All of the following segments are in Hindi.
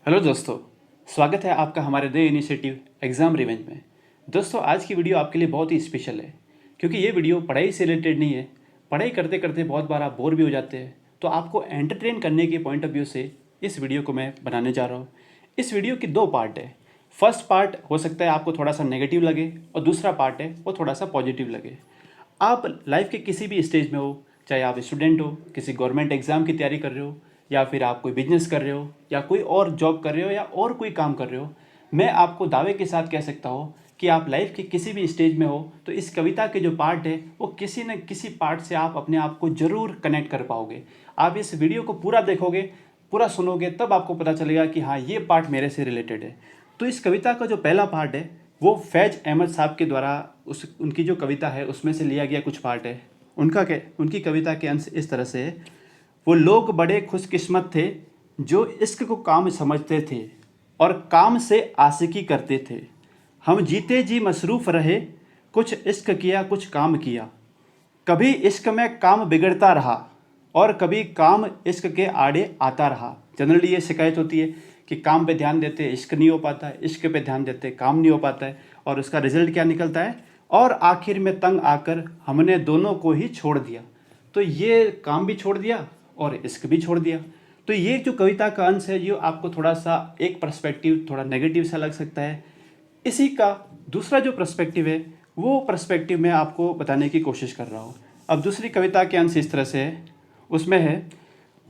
हेलो दोस्तों, स्वागत है आपका हमारे नए इनिशिएटिव एग्ज़ाम रिवेंज में। दोस्तों, आज की वीडियो आपके लिए बहुत ही स्पेशल है क्योंकि ये वीडियो पढ़ाई से रिलेटेड नहीं है। पढ़ाई करते करते बहुत बार आप बोर भी हो जाते हैं, तो आपको एंटरटेन करने के पॉइंट ऑफ व्यू से इस वीडियो को मैं बनाने जा रहा हूँ। इस वीडियो की दो पार्ट है। फर्स्ट पार्ट हो सकता है आपको थोड़ा सा नेगेटिव लगे और दूसरा पार्ट है वो थोड़ा सा पॉजिटिव लगे। आप लाइफ के किसी भी स्टेज में हो, चाहे आप स्टूडेंट हो, किसी गवर्नमेंट एग्ज़ाम की तैयारी कर रहे हो, या फिर आप कोई बिजनेस कर रहे हो, या कोई और जॉब कर रहे हो, या और कोई काम कर रहे हो, मैं आपको दावे के साथ कह सकता हूँ कि आप लाइफ के किसी भी स्टेज में हो तो इस कविता के जो पार्ट है वो किसी न किसी पार्ट से आप अपने आप को ज़रूर कनेक्ट कर पाओगे। आप इस वीडियो को पूरा देखोगे, पूरा सुनोगे, तब आपको पता चलेगा कि हाँ, ये पार्ट मेरे से रिलेटेड है। तो इस कविता का जो पहला पार्ट है वो फैज़ अहमद साहब के द्वारा उनकी जो कविता है उसमें से लिया गया कुछ पार्ट है। उनकी कविता के अंश इस तरह से है। वो लोग बड़े खुशकिस्मत थे जो इश्क को काम समझते थे और काम से आशिकी करते थे। हम जीते जी मसरूफ़ रहे, कुछ इश्क किया कुछ काम किया। कभी इश्क में काम बिगड़ता रहा और कभी काम इश्क के आड़े आता रहा। जनरली ये शिकायत होती है कि काम पे ध्यान देते इश्क नहीं हो पाता है, इश्क पे ध्यान देते काम नहीं हो पाता है, और उसका रिजल्ट क्या निकलता है, और आखिर में तंग आकर हमने दोनों को ही छोड़ दिया। तो ये काम भी छोड़ दिया और इश्क भी छोड़ दिया। तो ये जो कविता का अंश है ये आपको थोड़ा सा एक पर्सपेक्टिव थोड़ा नेगेटिव सा लग सकता है। इसी का दूसरा जो पर्सपेक्टिव है वो पर्सपेक्टिव मैं आपको बताने की कोशिश कर रहा हूँ। अब दूसरी कविता के अंश इस तरह से है, उसमें है,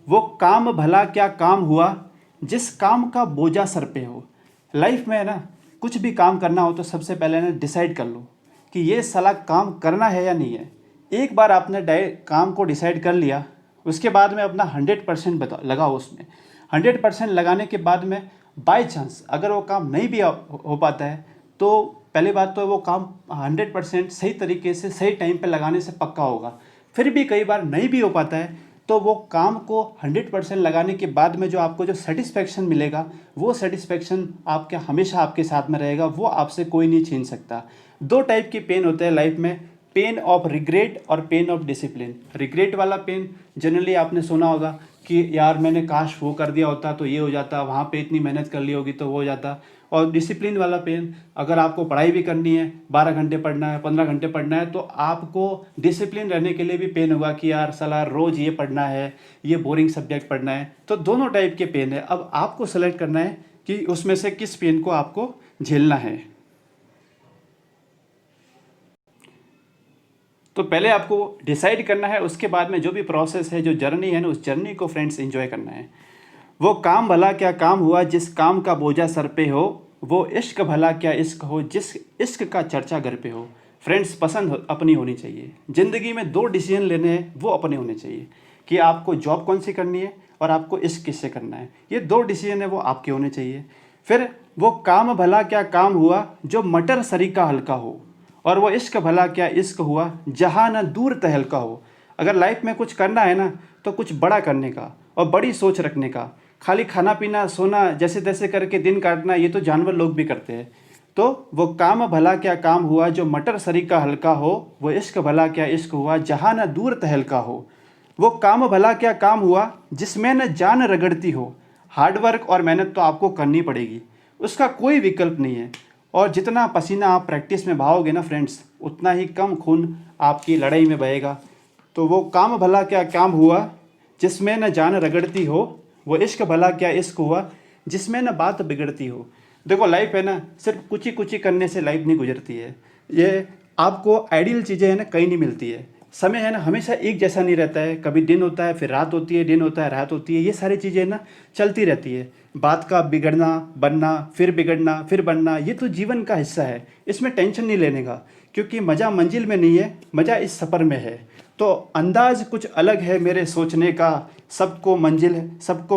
वो काम भला क्या काम हुआ जिस काम का बोझा सर पे हो। लाइफ में है ना, कुछ भी काम करना हो तो सबसे पहले ना डिसाइड कर लो कि ये साला काम करना है या नहीं है। एक बार आपने काम को डिसाइड कर लिया, उसके बाद में अपना 100% लगाओ उसमें। 100% लगाने के बाद में बाय चांस अगर वो काम नहीं भी हो पाता है तो पहली बात तो वो काम 100% सही तरीके से सही टाइम पे लगाने से पक्का होगा। फिर भी कई बार नहीं भी हो पाता है तो वो काम को 100% लगाने के बाद में जो आपको जो सेटिस्फेक्शन मिलेगा वो सेटिस्फेक्शन आपके हमेशा आपके साथ में रहेगा, वो आपसे कोई नहीं छीन सकता। दो टाइप की पेन होते हैं लाइफ में, पेन ऑफ रिग्रेट और पेन ऑफ डिसिप्लिन। रिग्रेट वाला पेन जनरली आपने सुना होगा कि यार मैंने काश वो कर दिया होता तो ये हो जाता, वहाँ पे इतनी मेहनत कर ली होगी तो वो हो जाता। और डिसिप्लिन वाला पेन, अगर आपको पढ़ाई भी करनी है, 12 घंटे पढ़ना है, 15 घंटे पढ़ना है, तो आपको डिसिप्लिन रहने के लिए भी पेन होगा कि यार साला रोज़ ये पढ़ना है, ये बोरिंग सब्जेक्ट पढ़ना है। तो दोनों टाइप के पेन है। अब आपको सेलेक्ट करना है कि उसमें से किस पेन को आपको झेलना है। तो पहले आपको डिसाइड करना है, उसके बाद में जो भी प्रोसेस है, जो जर्नी है ना, उस जर्नी को फ्रेंड्स एंजॉय करना है। वो काम भला क्या काम हुआ जिस काम का बोझा सर पे हो, वो इश्क भला क्या इश्क हो जिस इश्क का चर्चा घर पे हो। फ्रेंड्स, पसंद अपनी होनी चाहिए। ज़िंदगी में दो डिसीजन लेने हैं, वो अपने होने चाहिए कि आपको जॉब कौन सी करनी है और आपको इश्क किससे करना है। ये दो डिसीजन है वो आपके होने चाहिए। फिर वो काम भला क्या काम हुआ जो मटर सरीका हल्का हो, और वो इश्क भला क्या इश्क हुआ जहाँ न दूर तहलका हो। अगर लाइफ में कुछ करना है ना तो कुछ बड़ा करने का और बड़ी सोच रखने का। खाली खाना पीना सोना जैसे तैसे करके दिन काटना ये तो जानवर लोग भी करते हैं। तो वो काम भला क्या काम हुआ जो मटर सरीका हल्का हो, वो इश्क भला क्या इश्क हुआ जहाँ न दूर तहलका हो। वो काम भला क्या काम हुआ जिसमें न जान रगड़ती हो। हार्डवर्क और मेहनत तो आपको करनी पड़ेगी, उसका कोई विकल्प नहीं है। और जितना पसीना आप प्रैक्टिस में बहाओगे ना फ्रेंड्स, उतना ही कम खून आपकी लड़ाई में बहेगा। तो वो काम भला क्या काम हुआ जिसमें न जान रगड़ती हो, वो इश्क भला क्या इश्क हुआ जिसमें न बात बिगड़ती हो। देखो, लाइफ है ना, सिर्फ कुछ ही करने से लाइफ नहीं गुजरती है। ये आपको आइडियल चीज़ें है ना कहीं नहीं मिलती है। समय है ना हमेशा एक जैसा नहीं रहता है, कभी दिन होता है फिर रात होती है, दिन होता है रात होती है, ये सारी चीज़ें ना चलती रहती है। बात का बिगड़ना बनना फिर बिगड़ना फिर बनना, ये तो जीवन का हिस्सा है, इसमें टेंशन नहीं लेने का, क्योंकि मज़ा मंजिल में नहीं है, मज़ा इस सफ़र में है। तो अंदाज़ कुछ अलग है मेरे सोचने का, सबको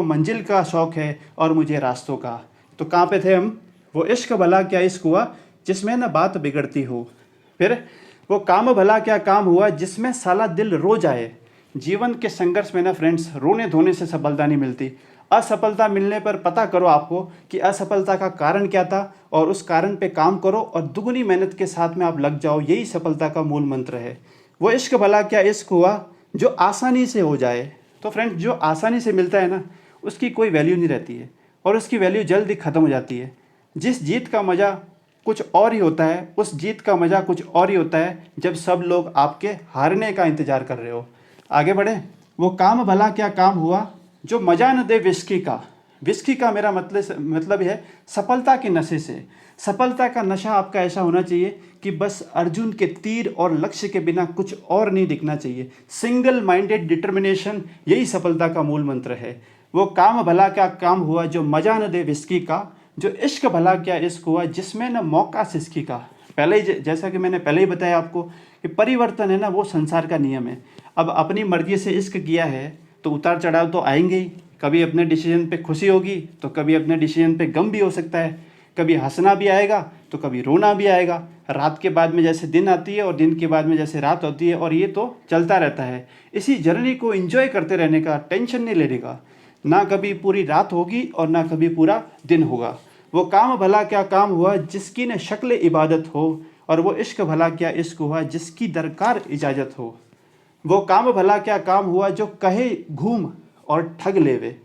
मंजिल का शौक़ है और मुझे रास्तों का। तो कहाँ पे थे हम? वो इश्क भला क्या इश्क हुआ जिसमें न बात बिगड़ती हो। फिर वो काम भला क्या काम हुआ जिसमें साला दिल रो जाए। जीवन के संघर्ष में ना फ्रेंड्स, रोने धोने से सफलता नहीं मिलती। असफलता मिलने पर पता करो आपको कि असफलता का कारण क्या था, और उस कारण पे काम करो और दुगनी मेहनत के साथ में आप लग जाओ। यही सफलता का मूल मंत्र है। वो इश्क भला क्या इश्क हुआ जो आसानी से हो जाए। तो फ्रेंड्स, जो आसानी से मिलता है ना उसकी कोई वैल्यू नहीं रहती है, और उसकी वैल्यू जल्द ही ख़त्म हो जाती है। जिस जीत का मज़ा कुछ और ही होता है, उस जीत का मज़ा कुछ और ही होता है जब सब लोग आपके हारने का इंतज़ार कर रहे हो। आगे बढ़ें। वो काम भला क्या काम हुआ जो मज़ा न दे विस्की का। विस्की का मेरा मतलब है सफलता के नशे से। सफलता का नशा आपका ऐसा होना चाहिए कि बस अर्जुन के तीर और लक्ष्य के बिना कुछ और नहीं दिखना चाहिए। सिंगल माइंडेड डिटर्मिनेशन, यही सफलता का मूल मंत्र है। वो काम भला क्या काम हुआ जो मज़ा न दे विस्की का, जो इश्क भला क्या इश्क हुआ जिसमें न मौका सिसकी का। पहले ही जैसा कि मैंने पहले ही बताया आपको कि परिवर्तन है ना, वो संसार का नियम है। अब अपनी मर्जी से इश्क किया है तो उतार चढ़ाव तो आएंगे ही। कभी अपने डिसीजन पे खुशी होगी तो कभी अपने डिसीजन पे गम भी हो सकता है। कभी हंसना भी आएगा तो कभी रोना भी आएगा। रात के बाद में जैसे दिन आती है और दिन के बाद में जैसे रात होती है, और ये तो चलता रहता है। इसी जर्नी को एंजॉय करते रहने का, टेंशन नहीं लेने का। ना कभी पूरी रात होगी और ना कभी पूरा दिन होगा। वो काम भला क्या काम हुआ जिसकी न शक्ल इबादत हो, और वो इश्क भला क्या इश्क हुआ जिसकी दरकार इजाज़त हो। वो काम भला क्या काम हुआ जो कहे घूम और ठग लेवे।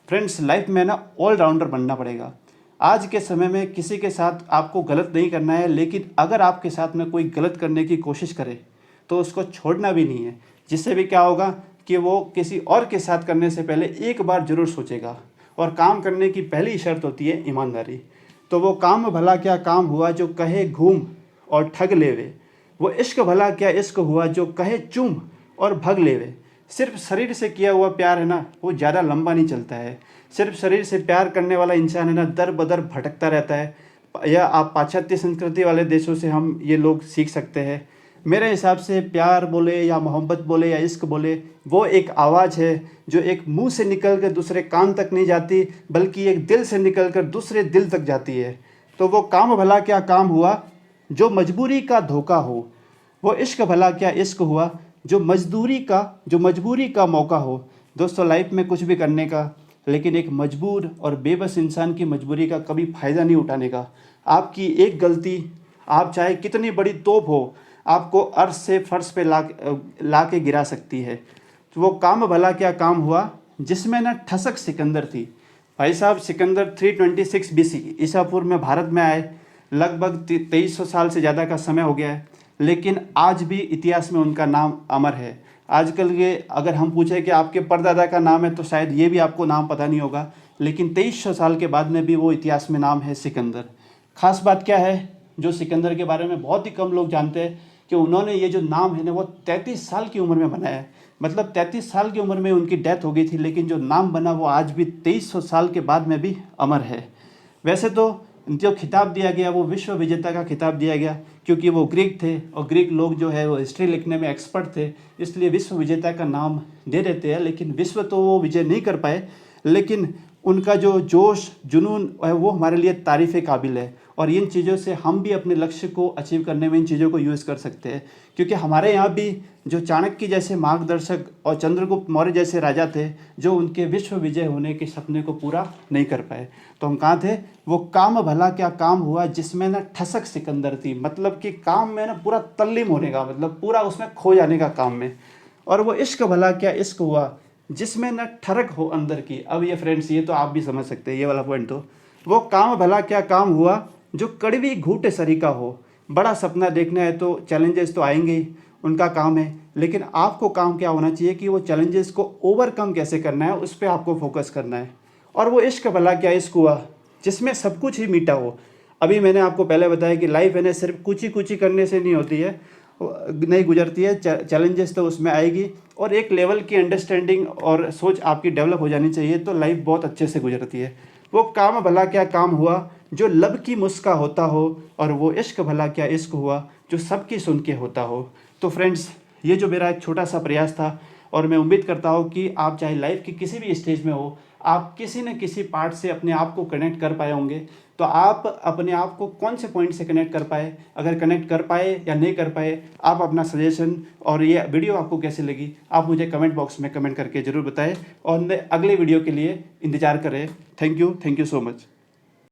फ्रेंड्स, लाइफ में ना ऑलराउंडर बनना पड़ेगा। आज के समय में किसी के साथ आपको गलत नहीं करना है, लेकिन अगर आपके साथ में कोई गलत करने की कोशिश करे तो उसको छोड़ना भी नहीं है। जिससे भी क्या होगा कि वो किसी और के साथ करने से पहले एक बार ज़रूर सोचेगा। और काम करने की पहली शर्त होती है ईमानदारी। तो वो काम भला क्या काम हुआ जो कहे घूम और ठग लेवे। वो इश्क भला क्या इश्क हुआ जो कहे चूम और भग लेवे। सिर्फ शरीर से किया हुआ प्यार है ना, वो ज़्यादा लंबा नहीं चलता है। सिर्फ शरीर से प्यार करने वाला इंसान है ना, दर बदर भटकता रहता है। या आप पाश्चात्य संस्कृति वाले देशों से हम ये लोग सीख सकते हैं। मेरे हिसाब से प्यार बोले या मोहब्बत बोले या इश्क बोले, वो एक आवाज़ है जो एक मुंह से निकल कर दूसरे कान तक नहीं जाती, बल्कि एक दिल से निकल कर दूसरे दिल तक जाती है। तो वो काम भला क्या काम हुआ जो मजबूरी का धोखा हो। वो इश्क भला क्या इश्क हुआ जो मजबूरी का मौका हो। दोस्तों, लाइफ में कुछ भी करने का, लेकिन एक मजबूर और बेबस इंसान की मजबूरी का कभी फ़ायदा नहीं उठाने का। आपकी एक गलती, आप चाहे कितनी बड़ी तोप हो, आपको अर्श से फर्श पे ला के गिरा सकती है। तो वो काम भला क्या काम हुआ जिसमें ना ठसक सिकंदर थी। भाई साहब, सिकंदर 326 BC ईसा पूर्व में भारत में आए। लगभग 2300 साल से ज़्यादा का समय हो गया है, लेकिन आज भी इतिहास में उनका नाम अमर है। आजकल के अगर हम पूछें कि आपके परदादा का नाम है तो शायद ये भी आपको नाम पता नहीं होगा, लेकिन 2300 साल के बाद में भी वो इतिहास में नाम है सिकंदर। ख़ास बात क्या है जो सिकंदर के बारे में बहुत ही कम लोग जानते हैं कि उन्होंने ये जो नाम है ना, वो 33 साल की उम्र में बनाया है। मतलब 33 साल की उम्र में उनकी डेथ हो गई थी, लेकिन जो नाम बना वो आज भी 2300 साल के बाद में भी अमर है। वैसे तो जो खिताब दिया गया वो विश्व विजेता का खिताब दिया गया, क्योंकि वो ग्रीक थे और ग्रीक लोग जो है वो हिस्ट्री लिखने में एक्सपर्ट थे, इसलिए विश्व विजेता का नाम दे देते हैं। लेकिन विश्व तो वो विजय नहीं कर पाए, लेकिन उनका जो जोश जुनून है वो हमारे लिए तारीफ़ काबिल है। और इन चीज़ों से हम भी अपने लक्ष्य को अचीव करने में इन चीज़ों को यूज़ कर सकते हैं। क्योंकि हमारे यहाँ भी जो चाणक्य जैसे मार्गदर्शक और चंद्रगुप्त मौर्य जैसे राजा थे, जो उनके विश्व विजय होने के सपने को पूरा नहीं कर पाए। तो हम कहाँ थे? वो काम भला क्या काम हुआ जिसमें ना ठसक सिकंदर थी। मतलब कि काम में ना पूरा तल्लीम होने का, मतलब पूरा उसमें खो जाने का काम में। और वो इश्क भला क्या इश्क हुआ जिसमें न ठरक हो अंदर की। अब ये फ्रेंड्स, ये तो आप भी समझ सकते हैं ये वाला पॉइंट। तो वो काम भला क्या काम हुआ जो कड़वी घूंट सरीका हो। बड़ा सपना देखना है तो चैलेंजेस तो आएंगे ही, उनका काम है। लेकिन आपको काम क्या होना चाहिए कि वो चैलेंजेस को ओवरकम कैसे करना है, उस पर आपको फोकस करना है। और वो इश्क भला क्या इश्क हुआ जिसमें सब कुछ ही मीठा हो। अभी मैंने आपको पहले बताया कि लाइफ है ना सिर्फ कुची कुची करने से नहीं होती है, नहीं गुजरती है। चैलेंजेस तो उसमें आएगी, और एक लेवल की अंडरस्टैंडिंग और सोच आपकी डेवलप हो जानी चाहिए, तो लाइफ बहुत अच्छे से गुजरती है। वो काम भला क्या काम हुआ जो लब की मुस्का होता हो, और वो इश्क भला क्या इश्क हुआ जो सबकी सुन के होता हो। तो फ्रेंड्स, ये जो मेरा एक छोटा सा प्रयास था, और मैं उम्मीद करता हूँ कि आप चाहे लाइफ की किसी भी स्टेज में हो, आप किसी न किसी पार्ट से अपने आप को कनेक्ट कर पाए होंगे। तो आप अपने आप को कौन से पॉइंट से कनेक्ट कर पाए, अगर कनेक्ट कर पाए या नहीं कर पाए, आप अपना सजेशन और ये वीडियो आपको कैसे लगी आप मुझे कमेंट बॉक्स में कमेंट करके ज़रूर बताएं। और अगले वीडियो के लिए इंतज़ार करें। Thank you so much.